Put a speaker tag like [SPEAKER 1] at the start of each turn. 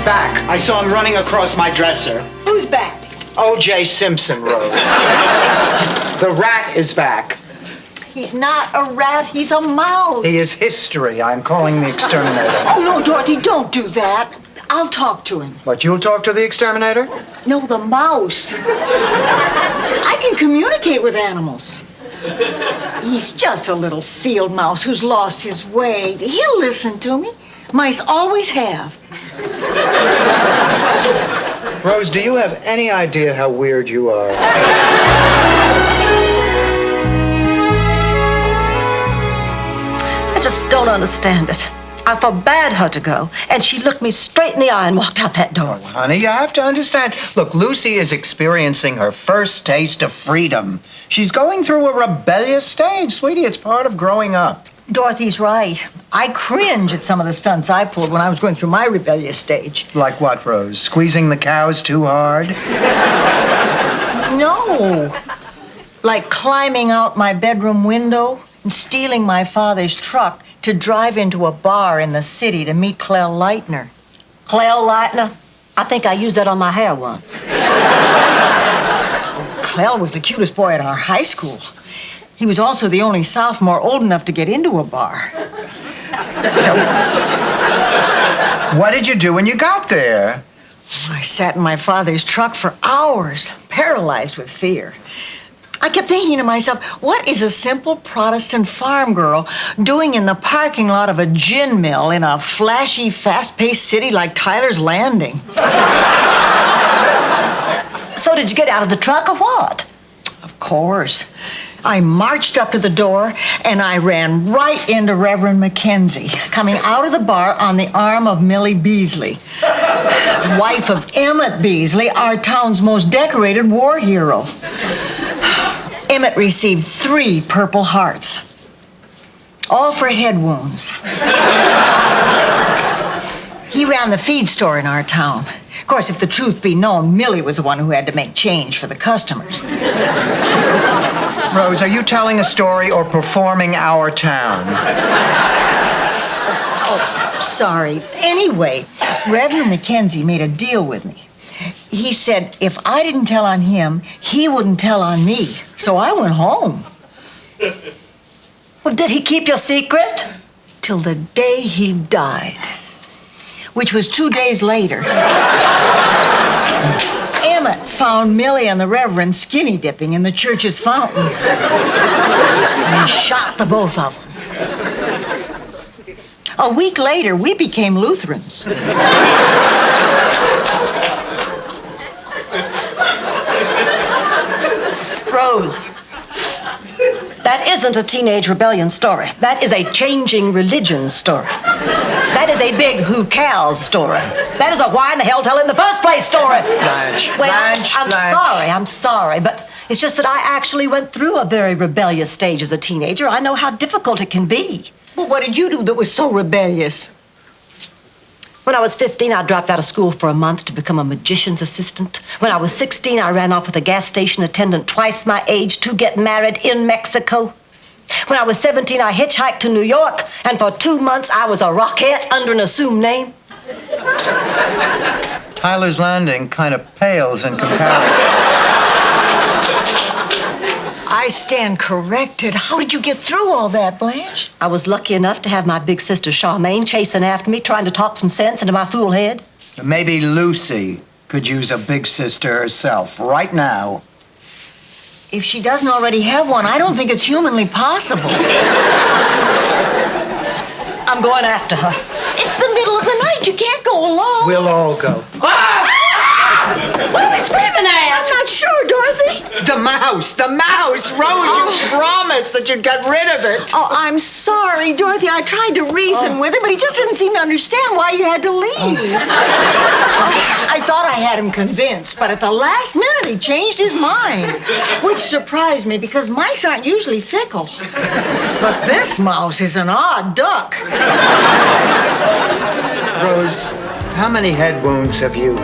[SPEAKER 1] back. I saw him running across my dresser.
[SPEAKER 2] Who's back?
[SPEAKER 1] O.J. Simpson, Rose. The rat is back.
[SPEAKER 2] He's not a rat, he's a mouse.
[SPEAKER 1] He is history. I'm calling the exterminator.
[SPEAKER 2] Oh, no, Dorothy, don't do that. I'll talk to him.
[SPEAKER 1] What, you'll talk to the exterminator?
[SPEAKER 2] No, the mouse. I can communicate with animals. He's just a little field mouse who's lost his way. He'll listen to me. Mice always have.
[SPEAKER 1] Rose, do you have any idea how weird you are?
[SPEAKER 3] I just don't understand it. I forbade her to go, and she looked me straight in the eye and walked out that door.
[SPEAKER 1] Oh, honey, you have to understand. Look, Lucy is experiencing her first taste of freedom. She's going through a rebellious stage, sweetie. It's part of growing up.
[SPEAKER 2] Dorothy's right. I cringe at some of the stunts I pulled when I was going through my rebellious stage.
[SPEAKER 1] Like what, Rose? Squeezing the cows too hard?
[SPEAKER 2] No. Like climbing out my bedroom window and stealing my father's truck to drive into a bar in the city to meet Clell Lightner.
[SPEAKER 3] Clell Lightner? I think I used that on my hair once.
[SPEAKER 2] Clell was the cutest boy at our high school. He was also the only sophomore old enough to get into a bar.
[SPEAKER 1] So, what did you do when you got there?
[SPEAKER 2] I sat in my father's truck for hours, paralyzed with fear. I kept thinking to myself, what is a simple Protestant farm girl doing in the parking lot of a gin mill in a flashy, fast-paced city like Tyler's Landing?
[SPEAKER 3] So did you get out of the truck or what?
[SPEAKER 2] Of course. I marched up to the door and I ran right into Reverend Mackenzie, coming out of the bar on the arm of Millie Beasley, wife of Emmett Beasley, our town's most decorated war hero. Emmett received 3 Purple Hearts, all for head wounds. He ran the feed store in our town. Of course, if the truth be known, Millie was the one who had to make change for the customers.
[SPEAKER 1] Rose, are you telling a story or performing our town?
[SPEAKER 2] Oh, sorry. Anyway, Reverend Mackenzie made a deal with me. He said if I didn't tell on him, he wouldn't tell on me. So I went home.
[SPEAKER 3] Well, did he keep your secret?
[SPEAKER 2] Till the day he died, which was 2 days later. Emmett found Millie and the Reverend skinny dipping in the church's fountain. And he shot the both of them. A week later, we became Lutherans.
[SPEAKER 3] Rose, that isn't a teenage rebellion story. That is a changing religion story. That is a big who cares story. That is a why in the hell tell in the first place story.
[SPEAKER 1] Blanche,
[SPEAKER 3] Well,
[SPEAKER 1] Blanche,
[SPEAKER 3] I'm
[SPEAKER 1] Blanche.
[SPEAKER 3] sorry, but it's just that I actually went through a very rebellious stage as a teenager. I know how difficult it can be.
[SPEAKER 2] Well, what did you do that was so rebellious?
[SPEAKER 3] When I was 15, I dropped out of school for a month to become a magician's assistant. When I was 16, I ran off with a gas station attendant twice my age to get married in Mexico. When I was 17, I hitchhiked to New York, and for 2 months, I was a rockette under an assumed name.
[SPEAKER 1] Tyler's Landing kind of pales in comparison.
[SPEAKER 2] I stand corrected. How did you get through all that, Blanche?
[SPEAKER 3] I was lucky enough to have my big sister Charmaine chasing after me, trying to talk some sense into my fool head.
[SPEAKER 1] Maybe Lucy could use a big sister herself right now.
[SPEAKER 2] If she doesn't already have one, I don't think it's humanly possible.
[SPEAKER 3] I'm going after her.
[SPEAKER 2] It's the middle of the night. You can't go alone.
[SPEAKER 1] We'll all go.
[SPEAKER 3] What are we screaming at?
[SPEAKER 2] I'm not sure, Dorothy.
[SPEAKER 1] The mouse! The mouse! Rose, you promised that you'd get rid of it.
[SPEAKER 2] Oh, I'm sorry, Dorothy. I tried to reason with him, but he just didn't seem to understand why you had to leave. I thought I had him convinced, but at the last minute he changed his mind, which surprised me because mice aren't usually fickle. But this mouse is an odd duck.
[SPEAKER 1] Rose, how many head wounds have you?